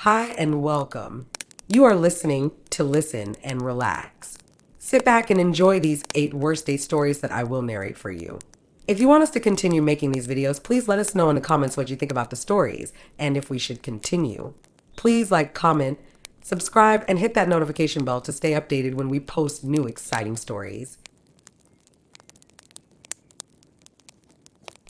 Hi and welcome. You are listening to Listen and Relax. Sit back and enjoy these 8 worst date stories that I will narrate for you. If you want us to continue making these videos, please let us know in the comments what you think about the stories and if we should continue. Please like, comment, subscribe, and hit that notification bell to stay updated when we post new exciting stories.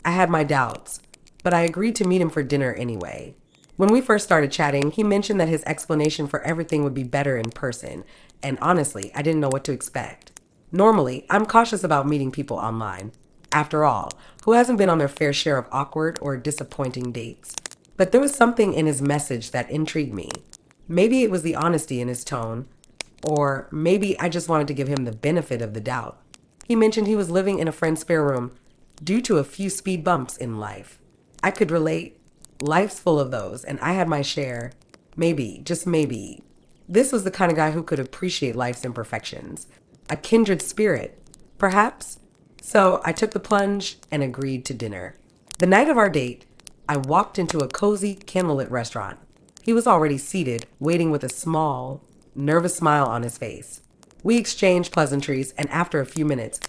I had my doubts, but I agreed to meet him for dinner anyway. When we first started chatting, he mentioned that his explanation for everything would be better in person, and honestly, I didn't know what to expect. Normally, I'm cautious about meeting people online. After all, who hasn't been on their fair share of awkward or disappointing dates? But there was something in his message that intrigued me. Maybe it was the honesty in his tone, or maybe I just wanted to give him the benefit of the doubt. He mentioned he was living in a friend's spare room due to a few speed bumps in life. I could relate. Life's full of those, and I had my share. Maybe, just maybe, this was the kind of guy who could appreciate life's imperfections. A kindred spirit, perhaps? So I took the plunge and agreed to dinner. The night of our date, I walked into a cozy, candlelit restaurant. He was already seated, waiting with a small, nervous smile on his face. We exchanged pleasantries, and after a few minutes,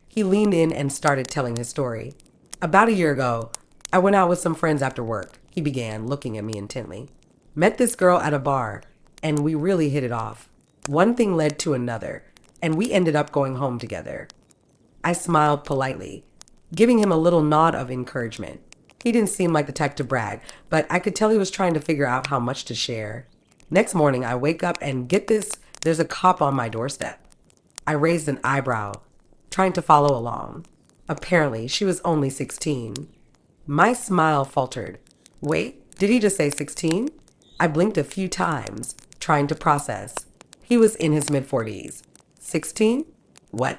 he leaned in and started telling his story. About a year ago, I went out with some friends after work. He began, looking at me intently. Met this girl at a bar, and we really hit it off. One thing led to another, and we ended up going home together. I smiled politely, giving him a little nod of encouragement. He didn't seem like the type to brag, but I could tell he was trying to figure out how much to share. Next morning, I wake up and get this, there's a cop on my doorstep. I raised an eyebrow, trying to follow along. Apparently, she was only 16. My smile faltered. Wait, did he just say 16? I blinked a few times, trying to process. He was in his mid-40s. 16? What?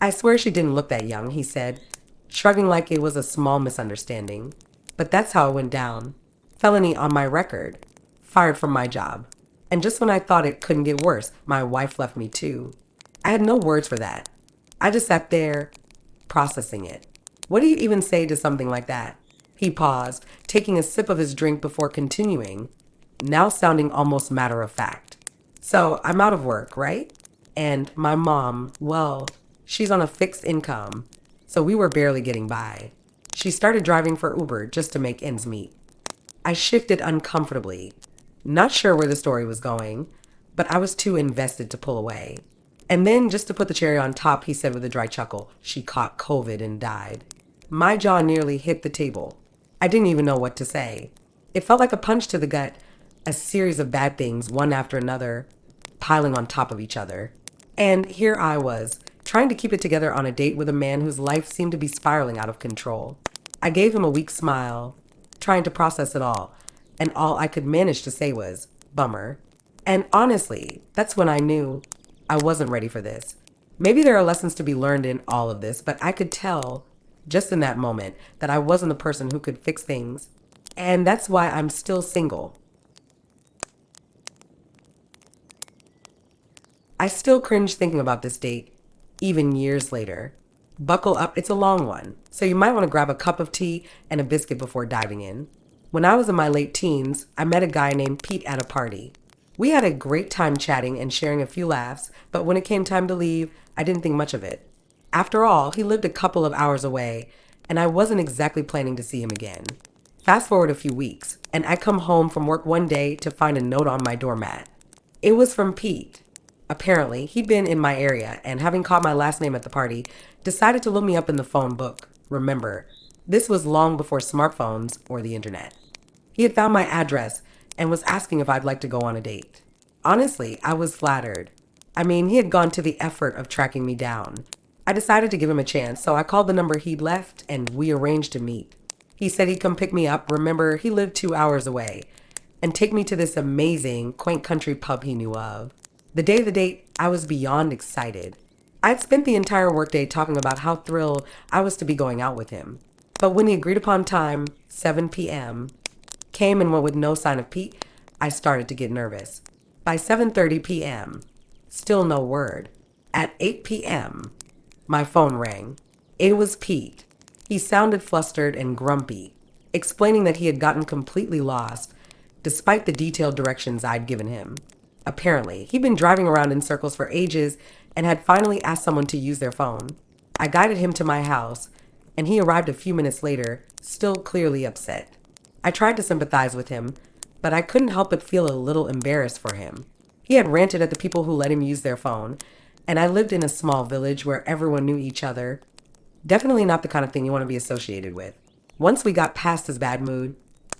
I swear she didn't look that young, he said, shrugging like it was a small misunderstanding. But that's how it went down. Felony on my record. Fired from my job. And just when I thought it couldn't get worse, my wife left me too. I had no words for that. I just sat there, processing it. What do you even say to something like that? He paused, taking a sip of his drink before continuing, now sounding almost matter of fact. So, I'm out of work, right? And my mom, well, she's on a fixed income, so we were barely getting by. She started driving for Uber just to make ends meet. I shifted uncomfortably, not sure where the story was going, but I was too invested to pull away. And then, just to put the cherry on top, he said with a dry chuckle, she caught COVID and died. My jaw nearly hit the table. I didn't even know what to say. It felt like a punch to the gut, a series of bad things, one after another, piling on top of each other. And here I was, trying to keep it together on a date with a man whose life seemed to be spiraling out of control. I gave him a weak smile, trying to process it and all I could manage to say was, bummer. And honestly, that's when I knew I wasn't ready for this. Maybe there are lessons to be learned in all of this, but I could tell just in that moment that I wasn't the person who could fix things. And that's why I'm still single. I still cringe thinking about this date, even years later. Buckle up, it's a long one, so you might want to grab a cup of tea and a biscuit before diving in. When I was in my late teens, I met a guy named Pete at a party. We had a great time chatting and sharing a few laughs, but when it came time to leave, I didn't think much of it. After all, he lived a couple of hours away, and I wasn't exactly planning to see him again. Fast forward a few weeks, and I come home from work one day to find a note on my doormat. It was from Pete. Apparently, he'd been in my area, and having caught my last name at the party, decided to look me up in the phone book. Remember, this was long before smartphones or the internet. He had found my address and was asking if I'd like to go on a date. Honestly, I was flattered. I mean, he had gone to the effort of tracking me down. I decided to give him a chance, so I called the number he'd left and we arranged to meet. He said he'd come pick me up. Remember, he lived 2 hours away, and take me to this amazing, quaint country pub he knew of. The day of the date, I was beyond excited. I'd spent the entire workday talking about how thrilled I was to be going out with him. But when the agreed upon time, 7 p.m., came and went with no sign of Pete, I started to get nervous. By 7:30 p.m., still no word. At 8 p.m., my phone rang. It was Pete. He sounded flustered and grumpy, explaining that he had gotten completely lost, despite the detailed directions I'd given him. Apparently, he'd been driving around in circles for ages and had finally asked someone to use their phone. I guided him to my house, and he arrived a few minutes later, still clearly upset. I tried to sympathize with him, but I couldn't help but feel a little embarrassed for him. He had ranted at the people who let him use their phone, and I lived in a small village where everyone knew each other. Definitely not the kind of thing you want to be associated with. Once we got past his bad mood,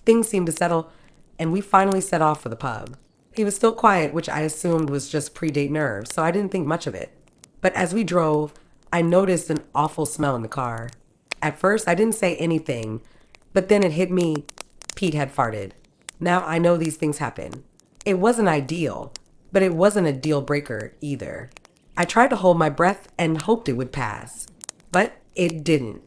things seemed to settle, and we finally set off for the pub. He was still quiet, which I assumed was just pre-date nerves, so I didn't think much of it. But as we drove, I noticed an awful smell in the car. At first, I didn't say anything, but then it hit me. Pete had farted. Now I know these things happen. It wasn't ideal, but it wasn't a deal breaker either. I tried to hold my breath and hoped it would pass, but it didn't.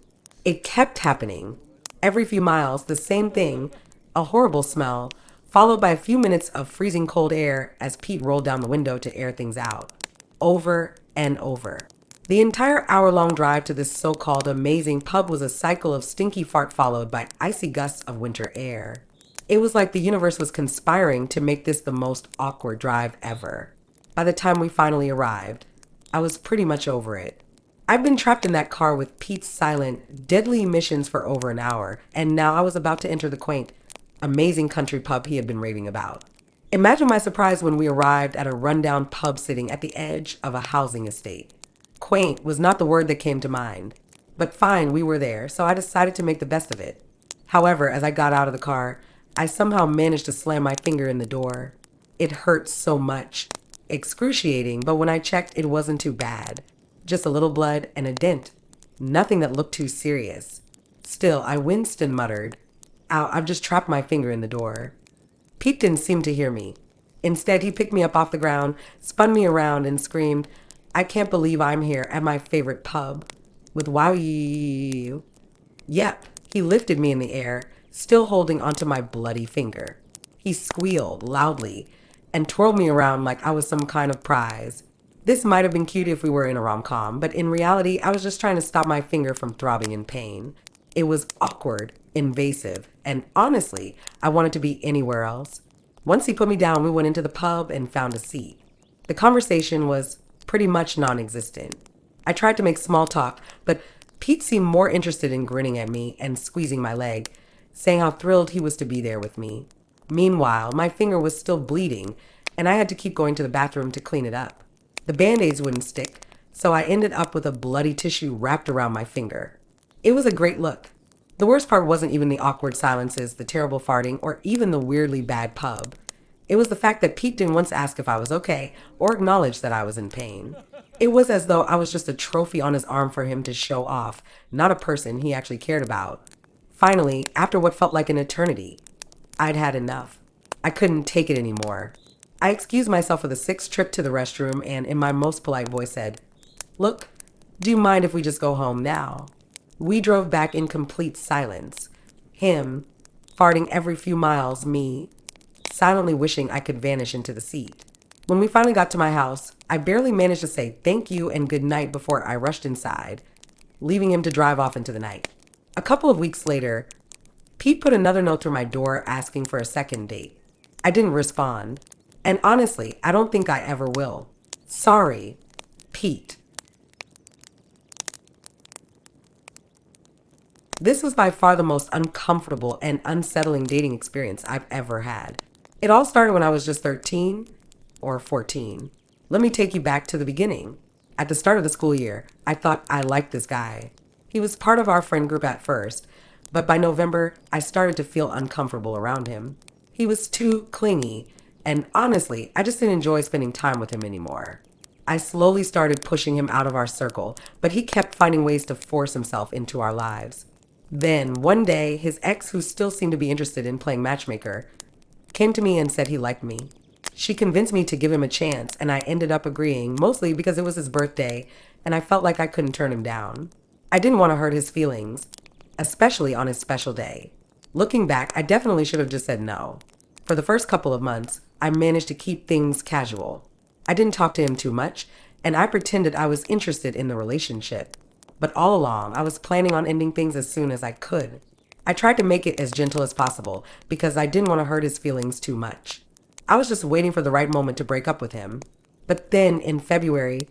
It kept happening. Every few miles, the same thing, a horrible smell, followed by a few minutes of freezing cold air as Pete rolled down the window to air things out. Over and over. The entire hour-long drive to this so-called amazing pub was a cycle of stinky fart followed by icy gusts of winter air. It was like the universe was conspiring to make this the most awkward drive ever. By the time we finally arrived, I was pretty much over it. I'd been trapped in that car with Pete's silent, deadly emissions for over an hour, and now I was about to enter the quaint, amazing country pub he had been raving about. Imagine my surprise when we arrived at a rundown pub sitting at the edge of a housing estate. Quaint was not the word that came to mind, but fine, we were there, so I decided to make the best of it. However, as I got out of the car, I somehow managed to slam my finger in the door. It hurt so much. Excruciating, but when I checked, it wasn't too bad. Just a little blood and a dent. Nothing that looked too serious. Still, I winced and muttered, "Ow, I've just trapped my finger in the door." Pete didn't seem to hear me. Instead, he picked me up off the ground, spun me around, and screamed, "I can't believe I'm here at my favorite pub. With wow you." Yep, he lifted me in the air, still holding onto my bloody finger. He squealed loudly and twirled me around like I was some kind of prize. This might have been cute if we were in a rom-com, but in reality, I was just trying to stop my finger from throbbing in pain. It was awkward, invasive, and honestly, I wanted to be anywhere else. Once he put me down, we went into the pub and found a seat. The conversation was pretty much non-existent. I tried to make small talk, but Pete seemed more interested in grinning at me and squeezing my leg, saying how thrilled he was to be there with me. Meanwhile, my finger was still bleeding, and I had to keep going to the bathroom to clean it up. The band-aids wouldn't stick, so I ended up with a bloody tissue wrapped around my finger. It was a great look. The worst part wasn't even the awkward silences, the terrible farting, or even the weirdly bad pub. It was the fact that Pete didn't once ask if I was okay or acknowledge that I was in pain. It was as though I was just a trophy on his arm for him to show off, not a person he actually cared about. Finally, after what felt like an eternity, I'd had enough. I couldn't take it anymore. I excused myself with a sixth trip to the restroom and, in my most polite voice, said, "Look, do you mind if we just go home now?" We drove back in complete silence. Him, farting every few miles, me, silently wishing I could vanish into the seat. When we finally got to my house, I barely managed to say thank you and good night before I rushed inside, leaving him to drive off into the night. A couple of weeks later, Pete put another note through my door asking for a second date. I didn't respond. And honestly, I don't think I ever will. Sorry, Pete. This was by far the most uncomfortable and unsettling dating experience I've ever had. It all started when I was just 13 or 14. Let me take you back to the beginning. At the start of the school year, I thought I liked this guy. He was part of our friend group at first, but by November, I started to feel uncomfortable around him. He was too clingy, and honestly, I just didn't enjoy spending time with him anymore. I slowly started pushing him out of our circle, but he kept finding ways to force himself into our lives. Then, one day, his ex, who still seemed to be interested in playing matchmaker, came to me and said he liked me. She convinced me to give him a chance, and I ended up agreeing, mostly because it was his birthday, and I felt like I couldn't turn him down. I didn't want to hurt his feelings, especially on his special day. Looking back, I definitely should have just said no. For the first couple of months, I managed to keep things casual. I didn't talk to him too much, and I pretended I was interested in the relationship. But all along, I was planning on ending things as soon as I could. I tried to make it as gentle as possible because I didn't want to hurt his feelings too much. I was just waiting for the right moment to break up with him. But then in February,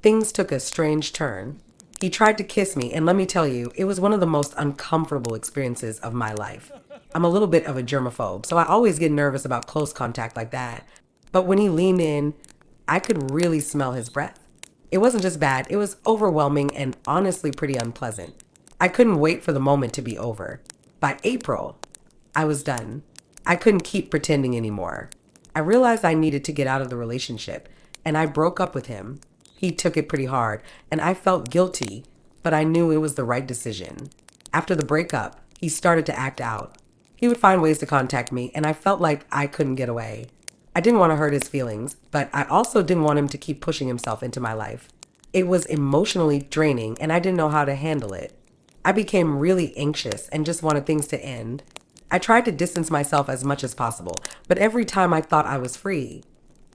things took a strange turn. He tried to kiss me, and let me tell you, it was one of the most uncomfortable experiences of my life. I'm a little bit of a germaphobe, so I always get nervous about close contact like that. But when he leaned in, I could really smell his breath. It wasn't just bad, it was overwhelming and honestly pretty unpleasant. I couldn't wait for the moment to be over. By April, I was done. I couldn't keep pretending anymore. I realized I needed to get out of the relationship, and I broke up with him. He took it pretty hard, and I felt guilty, but I knew it was the right decision. After the breakup, he started to act out. He would find ways to contact me, and I felt like I couldn't get away. I didn't want to hurt his feelings, but I also didn't want him to keep pushing himself into my life. It was emotionally draining, and I didn't know how to handle it. I became really anxious and just wanted things to end. I tried to distance myself as much as possible, but every time I thought I was free,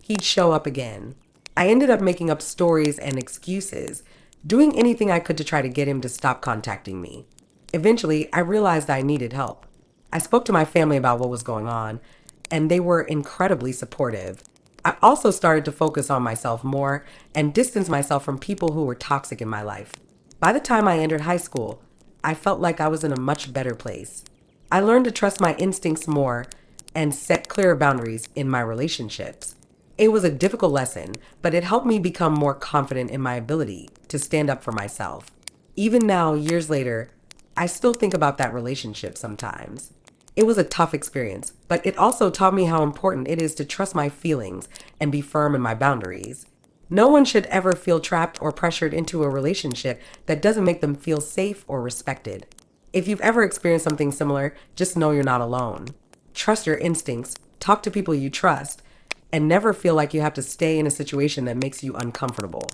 he'd show up again. I ended up making up stories and excuses, doing anything I could to try to get him to stop contacting me. Eventually, I realized I needed help. I spoke to my family about what was going on, and they were incredibly supportive. I also started to focus on myself more and distance myself from people who were toxic in my life. By the time I entered high school, I felt like I was in a much better place. I learned to trust my instincts more and set clearer boundaries in my relationships. It was a difficult lesson, but it helped me become more confident in my ability to stand up for myself. Even now, years later, I still think about that relationship sometimes. It was a tough experience, but it also taught me how important it is to trust my feelings and be firm in my boundaries. No one should ever feel trapped or pressured into a relationship that doesn't make them feel safe or respected. If you've ever experienced something similar, just know you're not alone. Trust your instincts, talk to people you trust, and never feel like you have to stay in a situation that makes you uncomfortable.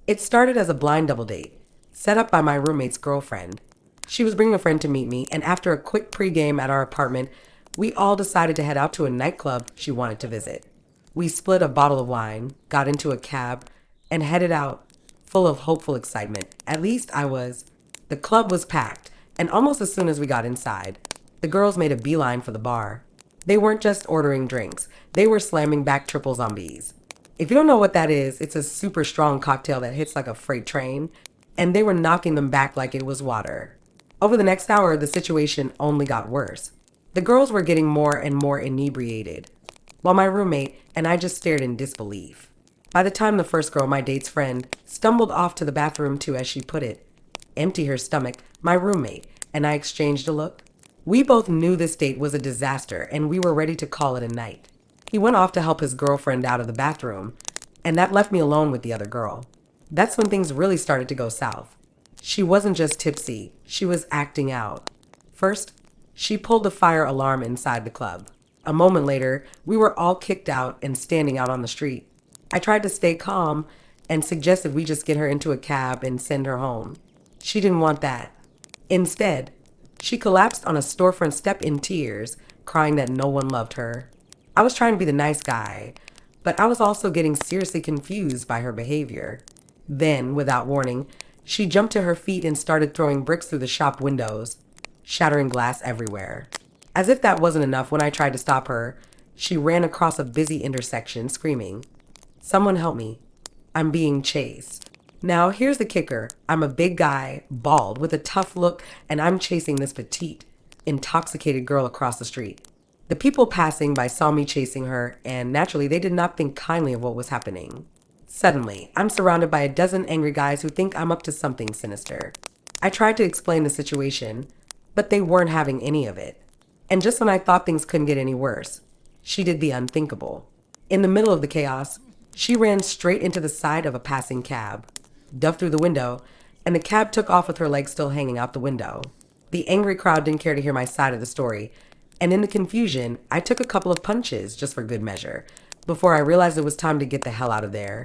It started as a blind double date, set up by my roommate's girlfriend. She was bringing a friend to meet me, and after a quick pregame at our apartment, we all decided to head out to a nightclub she wanted to visit. We split a bottle of wine, got into a cab, and headed out, full of hopeful excitement. At least I was. The club was packed, and almost as soon as we got inside, the girls made a beeline for the bar. They weren't just ordering drinks, they were slamming back triple zombies. If you don't know what that is, it's a super strong cocktail that hits like a freight train, and they were knocking them back like it was water. Over the next hour, the situation only got worse. The girls were getting more and more inebriated, while my roommate and I just stared in disbelief. By the time the first girl, my date's friend, stumbled off to the bathroom to, as she put it, empty her stomach, my roommate and I exchanged a look. We both knew this date was a disaster, and we were ready to call it a night. He went off to help his girlfriend out of the bathroom, and that left me alone with the other girl. That's when things really started to go south. She wasn't just tipsy, she was acting out. First, she pulled the fire alarm inside the club. A moment later, we were all kicked out and standing out on the street. I tried to stay calm and suggested we just get her into a cab and send her home. She didn't want that. Instead, she collapsed on a storefront step in tears, crying that no one loved her. I was trying to be the nice guy, but I was also getting seriously confused by her behavior. Then, without warning, she jumped to her feet and started throwing bricks through the shop windows, shattering glass everywhere. As if that wasn't enough, when I tried to stop her, she ran across a busy intersection screaming, "Someone help me. I'm being chased." Now, here's the kicker. I'm a big guy, bald, with a tough look, and I'm chasing this petite, intoxicated girl across the street. The people passing by saw me chasing her, and naturally, they did not think kindly of what was happening. Suddenly, I'm surrounded by a dozen angry guys who think I'm up to something sinister. I tried to explain the situation, but they weren't having any of it. And just when I thought things couldn't get any worse, she did the unthinkable. In the middle of the chaos, she ran straight into the side of a passing cab, dove through the window, and the cab took off with her legs still hanging out the window. The angry crowd didn't care to hear my side of the story, and in the confusion, I took a couple of punches just for good measure, before I realized it was time to get the hell out of there.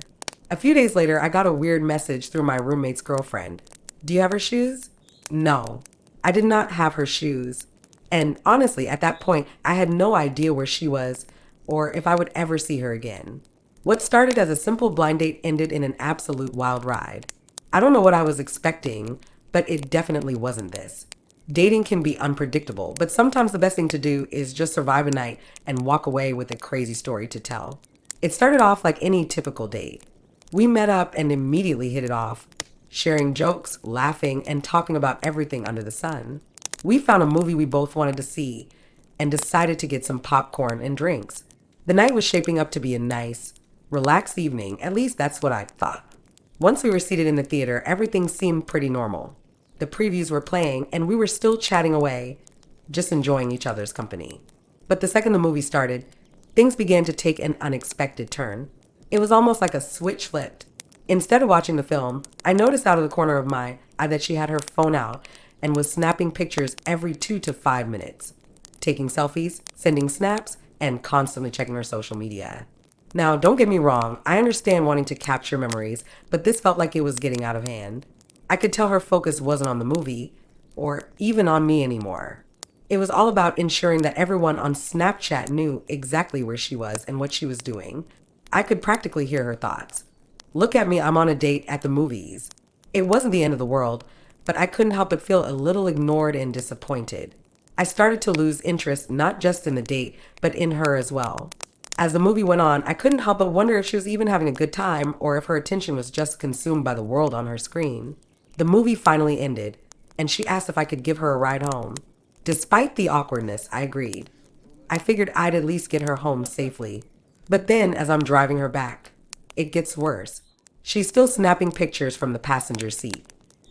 A few days later, I got a weird message through my roommate's girlfriend. "Do you have her shoes?" No, I did not have her shoes. And honestly, at that point, I had no idea where she was or if I would ever see her again. What started as a simple blind date ended in an absolute wild ride. I don't know what I was expecting, but it definitely wasn't this. Dating can be unpredictable, but sometimes the best thing to do is just survive a night and walk away with a crazy story to tell. It started off like any typical date. We met up and immediately hit it off, sharing jokes, laughing, and talking about everything under the sun. We found a movie we both wanted to see and decided to get some popcorn and drinks. The night was shaping up to be a nice, relaxed evening, at least that's what I thought. Once we were seated in the theater, everything seemed pretty normal. The previews were playing, and we were still chatting away, just enjoying each other's company. But the second the movie started, things began to take an unexpected turn. It was almost like a switch flipped. Instead of watching the film, I noticed out of the corner of my eye that she had her phone out and was snapping pictures every 2 to 5 minutes, taking selfies, sending snaps, and constantly checking her social media. Now, don't get me wrong, I understand wanting to capture memories, but this felt like it was getting out of hand. I could tell her focus wasn't on the movie, or even on me anymore. It was all about ensuring that everyone on Snapchat knew exactly where she was and what she was doing. I could practically hear her thoughts. Look at me, I'm on a date at the movies. It wasn't the end of the world, but I couldn't help but feel a little ignored and disappointed. I started to lose interest not just in the date, but in her as well. As the movie went on, I couldn't help but wonder if she was even having a good time or if her attention was just consumed by the world on her screen. The movie finally ended, and she asked if I could give her a ride home. Despite the awkwardness, I agreed. I figured I'd at least get her home safely. But then, as I'm driving her back, it gets worse. She's still snapping pictures from the passenger seat.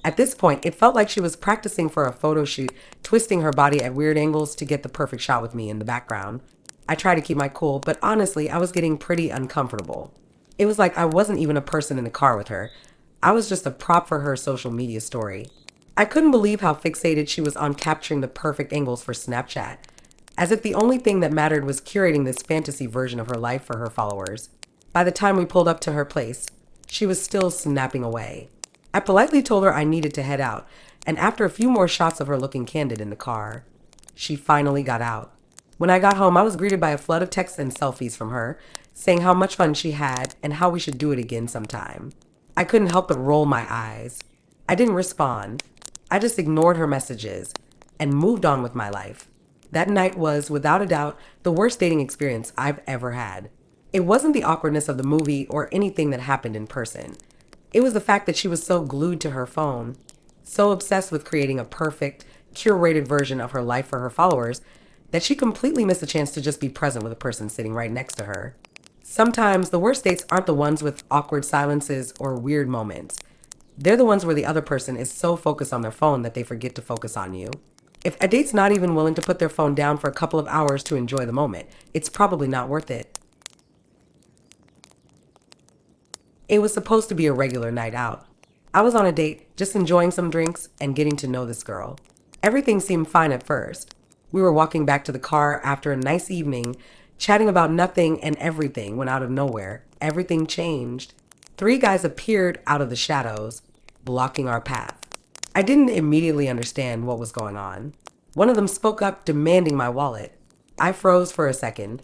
At this point, it felt like she was practicing for a photo shoot, twisting her body at weird angles to get the perfect shot with me in the background. I tried to keep my cool, but honestly, I was getting pretty uncomfortable. It was like I wasn't even a person in the car with her. I was just a prop for her social media story. I couldn't believe how fixated she was on capturing the perfect angles for Snapchat, as if the only thing that mattered was curating this fantasy version of her life for her followers. By the time we pulled up to her place, she was still snapping away. I politely told her I needed to head out, and after a few more shots of her looking candid in the car, she finally got out. When I got home, I was greeted by a flood of texts and selfies from her, saying how much fun she had and how we should do it again sometime. I couldn't help but roll my eyes. I didn't respond. I just ignored her messages and moved on with my life. That night was, without a doubt, the worst dating experience I've ever had. It wasn't the awkwardness of the movie or anything that happened in person. It was the fact that she was so glued to her phone, so obsessed with creating a perfect, curated version of her life for her followers, that she completely missed the chance to just be present with a person sitting right next to her. Sometimes the worst dates aren't the ones with awkward silences or weird moments. They're the ones where the other person is so focused on their phone that they forget to focus on you. If a date's not even willing to put their phone down for a couple of hours to enjoy the moment, it's probably not worth it. It was supposed to be a regular night out. I was on a date, just enjoying some drinks and getting to know this girl. Everything seemed fine at first. We were walking back to the car after a nice evening, chatting about nothing and everything when out of nowhere, everything changed. Three guys appeared out of the shadows, blocking our path. I didn't immediately understand what was going on. One of them spoke up, demanding my wallet. I froze for a second,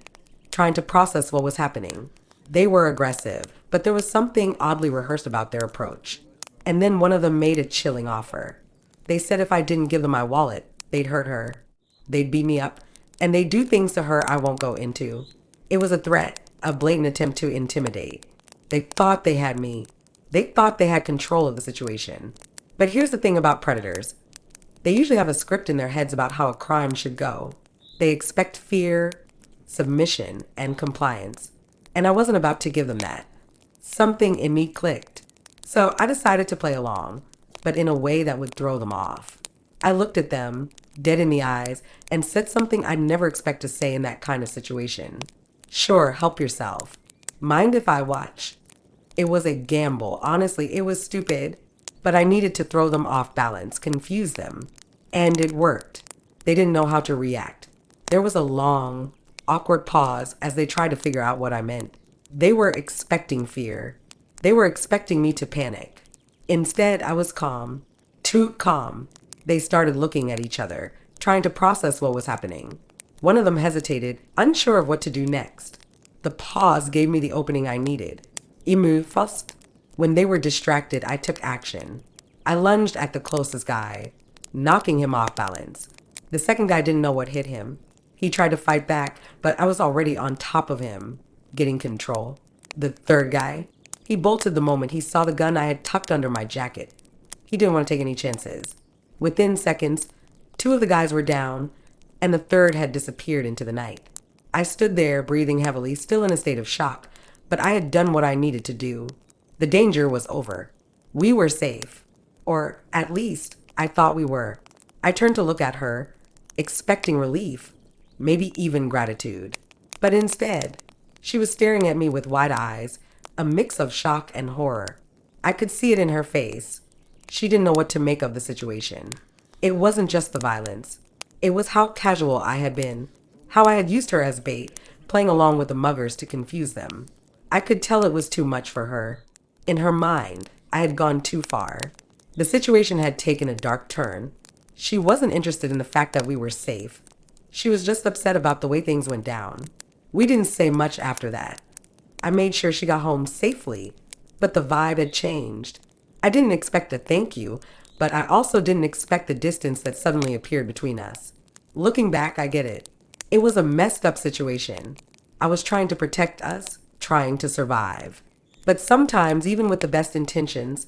trying to process what was happening. They were aggressive, but there was something oddly rehearsed about their approach. And then one of them made a chilling offer. They said if I didn't give them my wallet, they'd hurt her. They'd beat me up, and they'd do things to her I won't go into. It was a threat, a blatant attempt to intimidate. They thought they had me. They thought they had control of the situation. But here's the thing about predators. They usually have a script in their heads about how a crime should go. They expect fear, submission, and compliance. And I wasn't about to give them that. Something in me clicked. So I decided to play along, but in a way that would throw them off. I looked at them, dead in the eyes, and said something I'd never expect to say in that kind of situation. Sure, help yourself. Mind if I watch? It was a gamble. Honestly, it was stupid. But I needed to throw them off balance, confuse them. And it worked. They didn't know how to react. There was a long, awkward pause as they tried to figure out what I meant. They were expecting fear. They were expecting me to panic. Instead, I was calm. Too calm. They started looking at each other, trying to process what was happening. One of them hesitated, unsure of what to do next. The pause gave me the opening I needed. Imu first. When they were distracted, I took action. I lunged at the closest guy, knocking him off balance. The second guy didn't know what hit him. He tried to fight back, but I was already on top of him, getting control. The third guy, he bolted the moment he saw the gun I had tucked under my jacket. He didn't want to take any chances. Within seconds, two of the guys were down, and the third had disappeared into the night. I stood there, breathing heavily, still in a state of shock, but I had done what I needed to do. The danger was over. We were safe. Or at least, I thought we were. I turned to look at her, expecting relief, maybe even gratitude. But instead, she was staring at me with wide eyes, a mix of shock and horror. I could see it in her face. She didn't know what to make of the situation. It wasn't just the violence. It was how casual I had been, how I had used her as bait, playing along with the muggers to confuse them. I could tell it was too much for her. In her mind, I had gone too far. The situation had taken a dark turn. She wasn't interested in the fact that we were safe. She was just upset about the way things went down. We didn't say much after that. I made sure she got home safely, but the vibe had changed. I didn't expect a thank you, but I also didn't expect the distance that suddenly appeared between us. Looking back, I get it. It was a messed up situation. I was trying to protect us, trying to survive. But sometimes, even with the best intentions,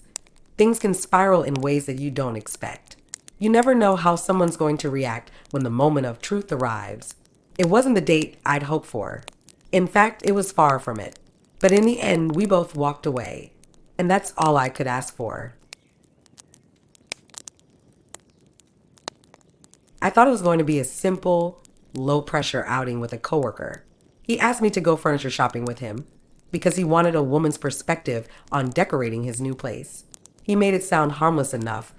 things can spiral in ways that you don't expect. You never know how someone's going to react when the moment of truth arrives. It wasn't the date I'd hoped for. In fact, it was far from it. But in the end, we both walked away. And that's all I could ask for. I thought it was going to be a simple, low-pressure outing with a coworker. He asked me to go furniture shopping with him because he wanted a woman's perspective on decorating his new place. He made it sound harmless enough,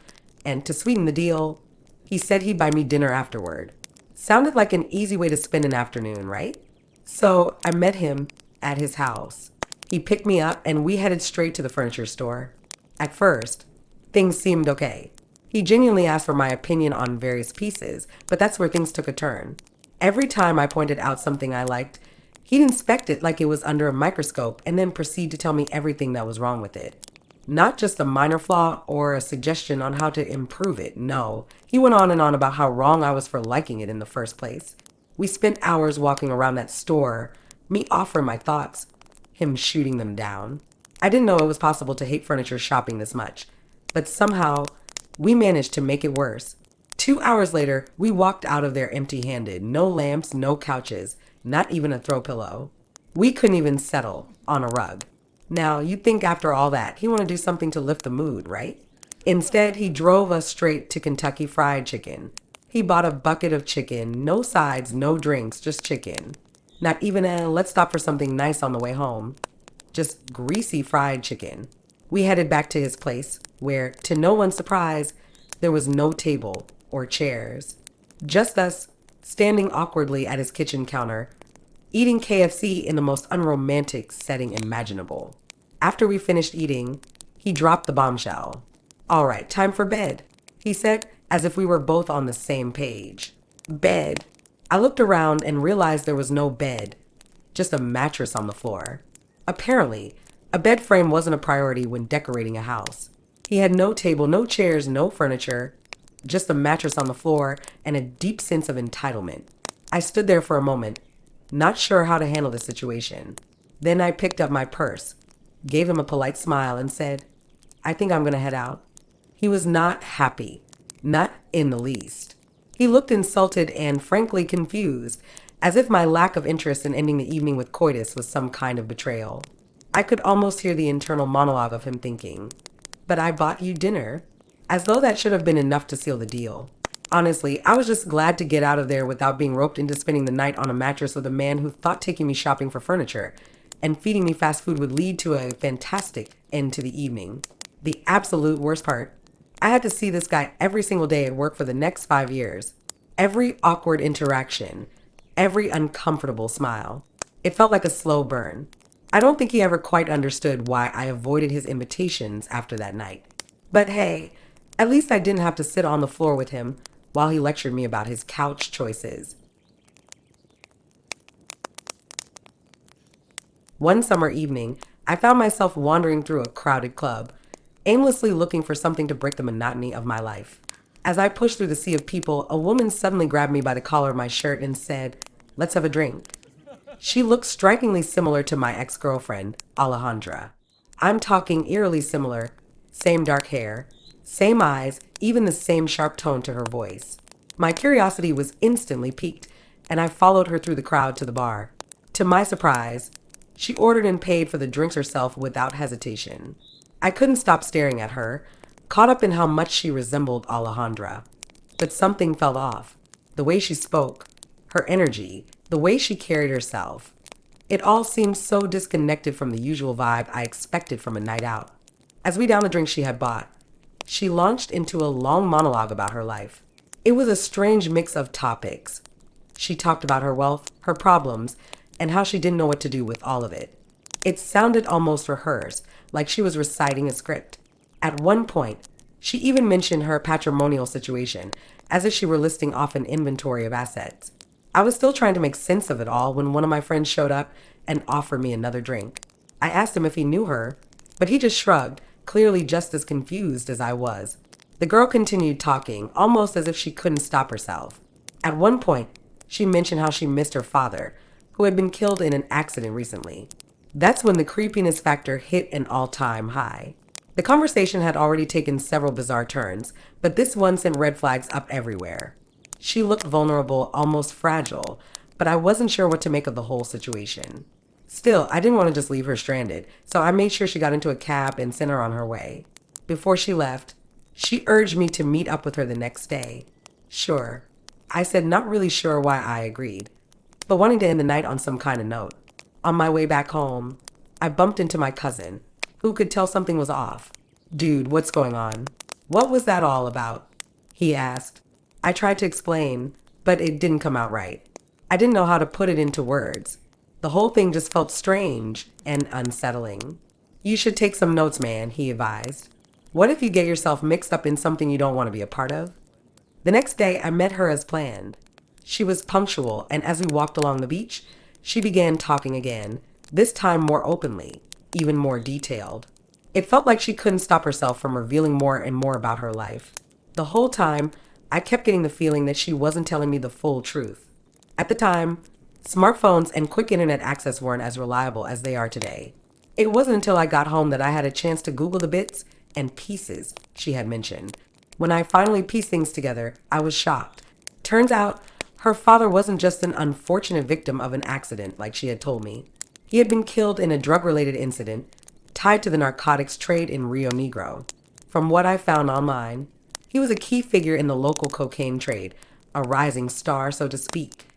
and to sweeten the deal, he said he'd buy me dinner afterward. Sounded like an easy way to spend an afternoon, right? So I met him at his house. He picked me up and we headed straight to the furniture store. At first, things seemed okay. He genuinely asked for my opinion on various pieces, but that's where things took a turn. Every time I pointed out something I liked, he'd inspect it like it was under a microscope and then proceed to tell me everything that was wrong with it. Not just a minor flaw or a suggestion on how to improve it, no. He went on and on about how wrong I was for liking it in the first place. We spent hours walking around that store, me offering my thoughts, him shooting them down. I didn't know it was possible to hate furniture shopping this much, but somehow we managed to make it worse. 2 hours later, we walked out of there empty-handed. No lamps, no couches, not even a throw pillow. We couldn't even settle on a rug. Now, you'd think after all that, he wanted to do something to lift the mood, right? Instead, he drove us straight to Kentucky Fried Chicken. He bought a bucket of chicken, no sides, no drinks, just chicken. Not even a let's stop for something nice on the way home. Just greasy fried chicken. We headed back to his place, where, to no one's surprise, there was no table or chairs. Just us, standing awkwardly at his kitchen counter, eating KFC in the most unromantic setting imaginable. After we finished eating, he dropped the bombshell. "All right, time for bed," he said, as if we were both on the same page. Bed. I looked around and realized there was no bed, just a mattress on the floor. Apparently, a bed frame wasn't a priority when decorating a house. He had no table, no chairs, no furniture, just a mattress on the floor and a deep sense of entitlement. I stood there for a moment, not sure how to handle the situation. Then I picked up my purse, gave him a polite smile, and said, "I think I'm going to head out." He was not happy, not in the least. He looked insulted and frankly confused, as if my lack of interest in ending the evening with coitus was some kind of betrayal. I could almost hear the internal monologue of him thinking, "But I bought you dinner," as though that should have been enough to seal the deal. Honestly, I was just glad to get out of there without being roped into spending the night on a mattress with a man who thought taking me shopping for furniture and feeding me fast food would lead to a fantastic end to the evening. The absolute worst part, I had to see this guy every single day at work for the next 5 years. Every awkward interaction, every uncomfortable smile. It felt like a slow burn. I don't think he ever quite understood why I avoided his invitations after that night. But hey, at least I didn't have to sit on the floor with him while he lectured me about his couch choices. One summer evening, I found myself wandering through a crowded club, aimlessly looking for something to break the monotony of my life. As I pushed through the sea of people, a woman suddenly grabbed me by the collar of my shirt and said, "Let's have a drink." She looked strikingly similar to my ex girlfriend, Alejandra. I'm talking eerily similar. Same dark hair, same eyes, even the same sharp tone to her voice. My curiosity was instantly piqued, and I followed her through the crowd to the bar. To my surprise, she ordered and paid for the drinks herself without hesitation. I couldn't stop staring at her, caught up in how much she resembled Alejandra. But something felt off. The way she spoke, her energy, the way she carried herself. It all seemed so disconnected from the usual vibe I expected from a night out. As we downed the drink she had bought, she launched into a long monologue about her life. It was a strange mix of topics. She talked about her wealth, her problems, and how she didn't know what to do with all of it. It sounded almost rehearsed, like she was reciting a script. At one point, she even mentioned her patrimonial situation, as if she were listing off an inventory of assets. I was still trying to make sense of it all when one of my friends showed up and offered me another drink. I asked him if he knew her, but he just shrugged, clearly just as confused as I was. The girl continued talking, almost as if she couldn't stop herself. At one point, she mentioned how she missed her father, who had been killed in an accident recently. That's when the creepiness factor hit an all-time high. The conversation had already taken several bizarre turns, but this one sent red flags up everywhere. She looked vulnerable, almost fragile, but I wasn't sure what to make of the whole situation. Still, I didn't want to just leave her stranded, so I made sure she got into a cab and sent her on her way. Before she left, she urged me to meet up with her the next day. Sure. I said not really sure why I agreed, but wanting to end the night on some kind of note. On my way back home, I bumped into my cousin, who could tell something was off. "Dude, what's going on? What was that all about?" he asked. I tried to explain, but it didn't come out right. I didn't know how to put it into words. The whole thing just felt strange and unsettling. "You should take some notes, man," he advised. "What if you get yourself mixed up in something you don't want to be a part of?" The next day, I met her as planned. She was punctual, and as we walked along the beach, she began talking again, this time more openly, even more detailed. It felt like she couldn't stop herself from revealing more and more about her life. The whole time, I kept getting the feeling that she wasn't telling me the full truth. At the time, smartphones and quick internet access weren't as reliable as they are today. It wasn't until I got home that I had a chance to Google the bits and pieces she had mentioned. When I finally pieced things together, I was shocked. Turns out, her father wasn't just an unfortunate victim of an accident like she had told me. He had been killed in a drug-related incident tied to the narcotics trade in Rio Negro. From what I found online, he was a key figure in the local cocaine trade, a rising star, so to speak.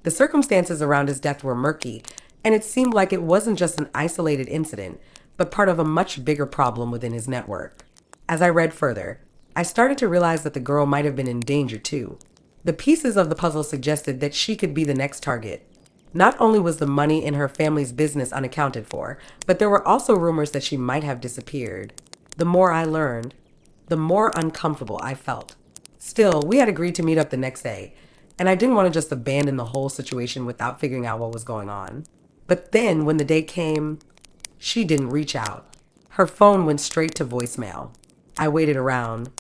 The circumstances around his death were murky, and it seemed like it wasn't just an isolated incident, but part of a much bigger problem within his network. As I read further, I started to realize that the girl might have been in danger too. The pieces of the puzzle suggested that she could be the next target. Not only was the money in her family's business unaccounted for, but there were also rumors that she might have disappeared. The more I learned, the more uncomfortable I felt. Still, we had agreed to meet up the next day, and I didn't want to just abandon the whole situation without figuring out what was going on. But then, when the day came, she didn't reach out. Her phone went straight to voicemail. I waited around,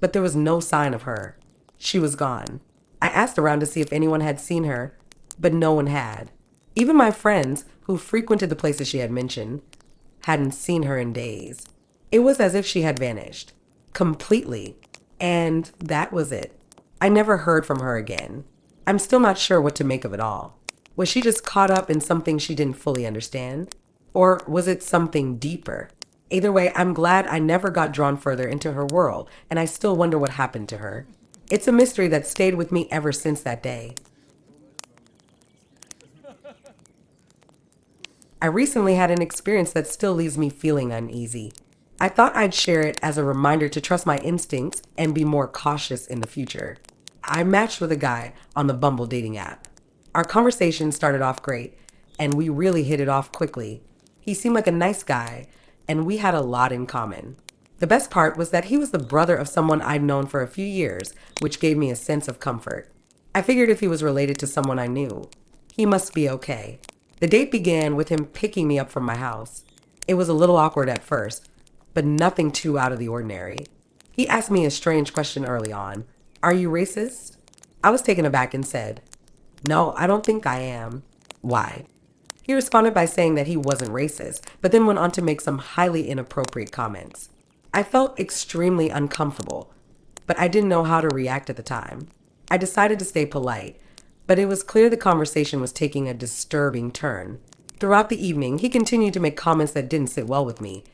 but there was no sign of her. She was gone. I asked around to see if anyone had seen her, but no one had. Even my friends, who frequented the places she had mentioned, hadn't seen her in days. It was as if she had vanished. Completely. And that was it. I never heard from her again. I'm still not sure what to make of it all. Was she just caught up in something she didn't fully understand? Or was it something deeper? Either way, I'm glad I never got drawn further into her world, and I still wonder what happened to her. It's a mystery that stayed with me ever since that day. I recently had an experience that still leaves me feeling uneasy. I thought I'd share it as a reminder to trust my instincts and be more cautious in the future. I matched with a guy on the Bumble dating app. Our conversation started off great, and we really hit it off quickly. He seemed like a nice guy, and we had a lot in common. The best part was that he was the brother of someone I'd known for a few years, which gave me a sense of comfort. I figured if he was related to someone I knew, he must be okay. The date began with him picking me up from my house. It was a little awkward at first, but nothing too out of the ordinary. He asked me a strange question early on. Are you racist? I was taken aback and said, no, I don't think I am. Why? He responded by saying that he wasn't racist, but then went on to make some highly inappropriate comments. I felt extremely uncomfortable, but I didn't know how to react at the time. I decided to stay polite, but it was clear the conversation was taking a disturbing turn. Throughout the evening, he continued to make comments that didn't sit well with me,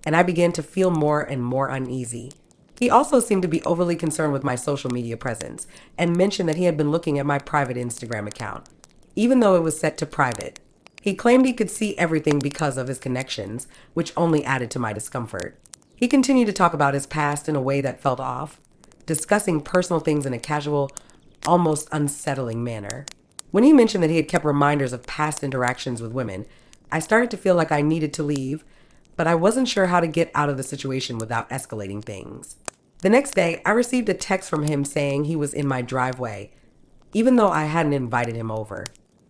and I began to feel more and more uneasy. He also seemed to be overly concerned with my social media presence and mentioned that he had been looking at my private Instagram account, even though it was set to private. He claimed he could see everything because of his connections, which only added to my discomfort. He continued to talk about his past in a way that felt off, discussing personal things in a casual, almost unsettling manner. When he mentioned that he had kept reminders of past interactions with women, I started to feel like I needed to leave, but I wasn't sure how to get out of the situation without escalating things. The next day, I received a text from him saying he was in my driveway, even though I hadn't invited him over.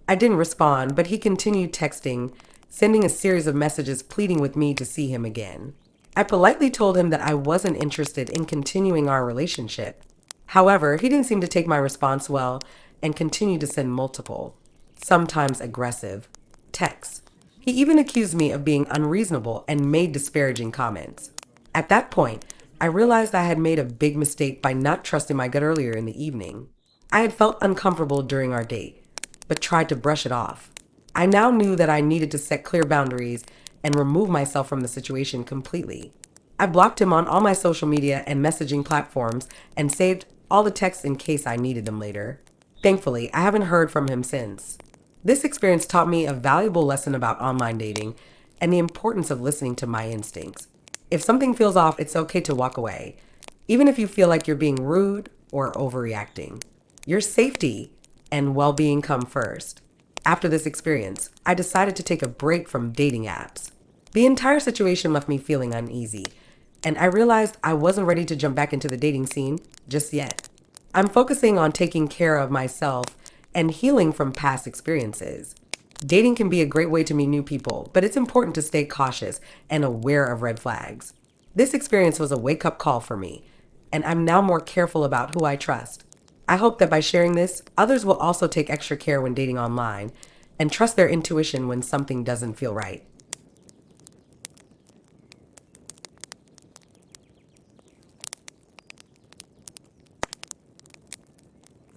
I didn't respond, but he continued texting, sending a series of messages pleading with me to see him again. I politely told him that I wasn't interested in continuing our relationship. However, he didn't seem to take my response well and continued to send multiple, sometimes aggressive, texts. He even accused me of being unreasonable and made disparaging comments. At that point, I realized I had made a big mistake by not trusting my gut earlier in the evening. I had felt uncomfortable during our date, but tried to brush it off. I now knew that I needed to set clear boundaries and remove myself from the situation completely. I blocked him on all my social media and messaging platforms and saved all the texts in case I needed them later. Thankfully, I haven't heard from him since. This experience taught me a valuable lesson about online dating and the importance of listening to my instincts. If something feels off, it's okay to walk away, even if you feel like you're being rude or overreacting. Your safety and well-being come first. After this experience, I decided to take a break from dating apps. The entire situation left me feeling uneasy, and I realized I wasn't ready to jump back into the dating scene just yet. I'm focusing on taking care of myself and healing from past experiences. Dating can be a great way to meet new people, but it's important to stay cautious and aware of red flags. This experience was a wake-up call for me, and I'm now more careful about who I trust. I hope that by sharing this, others will also take extra care when dating online and trust their intuition when something doesn't feel right.